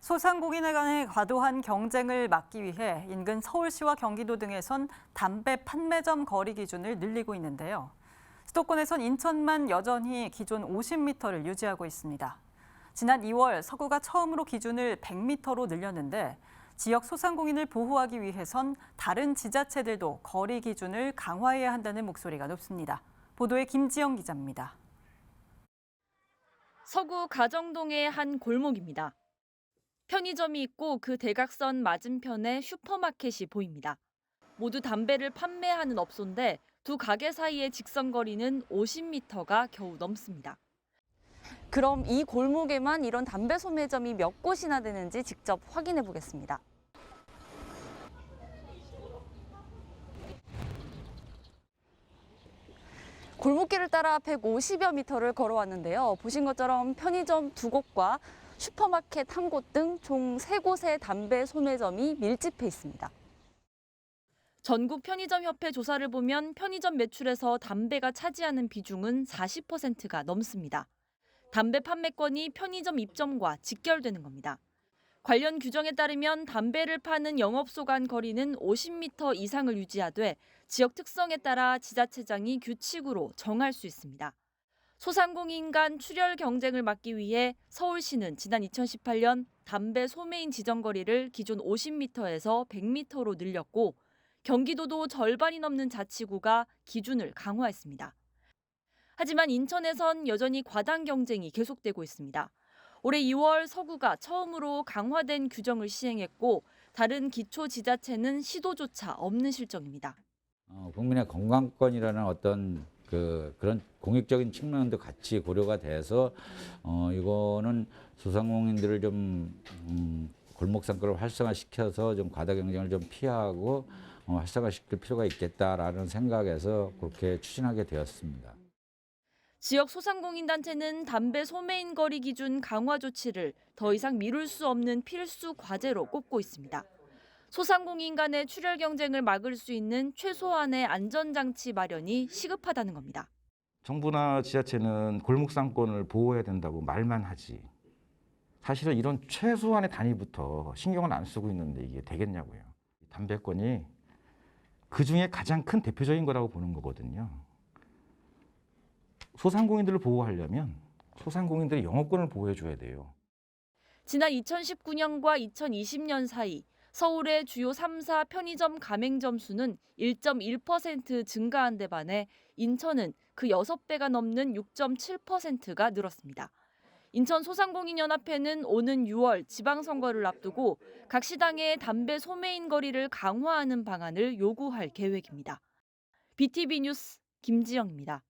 소상공인에 간의 과도한 경쟁을 막기 위해 인근 서울시와 경기도 등에선 담배 판매점 거리 기준을 늘리고 있는데요. 수도권에선 인천만 여전히 기존 50m를 유지하고 있습니다. 지난 2월 서구가 처음으로 기준을 100m로 늘렸는데 지역 소상공인을 보호하기 위해선 다른 지자체들도 거리 기준을 강화해야 한다는 목소리가 높습니다. 보도에 김지영 기자입니다. 서구 가정동의 한 골목입니다. 편의점이 있고 그 대각선 맞은편에 슈퍼마켓이 보입니다. 모두 담배를 판매하는 업소인데 두 가게 사이의 직선거리는 50m가 겨우 넘습니다. 그럼 이 골목에만 이런 담배 소매점이 몇 곳이나 되는지 직접 확인해 보겠습니다. 골목길을 따라 150여 미터를 걸어왔는데요. 보신 것처럼 편의점 2곳과 슈퍼마켓 1곳 등 총 3곳의 담배 소매점이 밀집해 있습니다. 전국 편의점협회 조사를 보면 편의점 매출에서 담배가 차지하는 비중은 40%가 넘습니다. 담배 판매권이 편의점 입점과 직결되는 겁니다. 관련 규정에 따르면 담배를 파는 영업소 간 거리는 50m 이상을 유지하되 지역 특성에 따라 지자체장이 규칙으로 정할 수 있습니다. 소상공인 간 출혈 경쟁을 막기 위해 서울시는 지난 2018년 담배 소매인 지정거리를 기존 50m에서 100m로 늘렸고 경기도도 절반이 넘는 자치구가 기준을 강화했습니다. 하지만 인천에선 여전히 과당 경쟁이 계속되고 있습니다. 올해 2월 서구가 처음으로 강화된 규정을 시행했고 다른 기초지자체는 시도조차 없는 실정입니다. 국민의 건강권이라는 어떤 그런 공익적인 측면도 같이 고려가 돼서 이거는 소상공인들을 좀 골목 상권을 활성화시켜서 좀 과다 경쟁을 좀 피하고 활성화시킬 필요가 있겠다라는 생각에서 그렇게 추진하게 되었습니다. 지역 소상공인 단체는 담배 소매인 거리 기준 강화 조치를 더 이상 미룰 수 없는 필수 과제로 꼽고 있습니다. 소상공인 간의 출혈 경쟁을 막을 수 있는 최소한의 안전장치 마련이 시급하다는 겁니다. 정부나 지자체는 골목상권을 보호해야 된다고 말만 하지. 사실은 이런 최소한의 단위부터 신경을 안 쓰고 있는데 이게 되겠냐고요. 담배권이 그중에 가장 큰 대표적인 거라고 보는 거거든요. 소상공인들을 보호하려면 소상공인들의 영업권을 보호해 줘야 돼요. 지난 2019년과 2020년 사이 서울의 주요 3사 편의점 가맹점 수는 1.1% 증가한 데 반해 인천은 그 6배가 넘는 6.7%가 늘었습니다. 인천 소상공인연합회는 오는 6월 지방선거를 앞두고 각 시당의 담배 소매인 거리를 강화하는 방안을 요구할 계획입니다. BTV 뉴스 김지영입니다.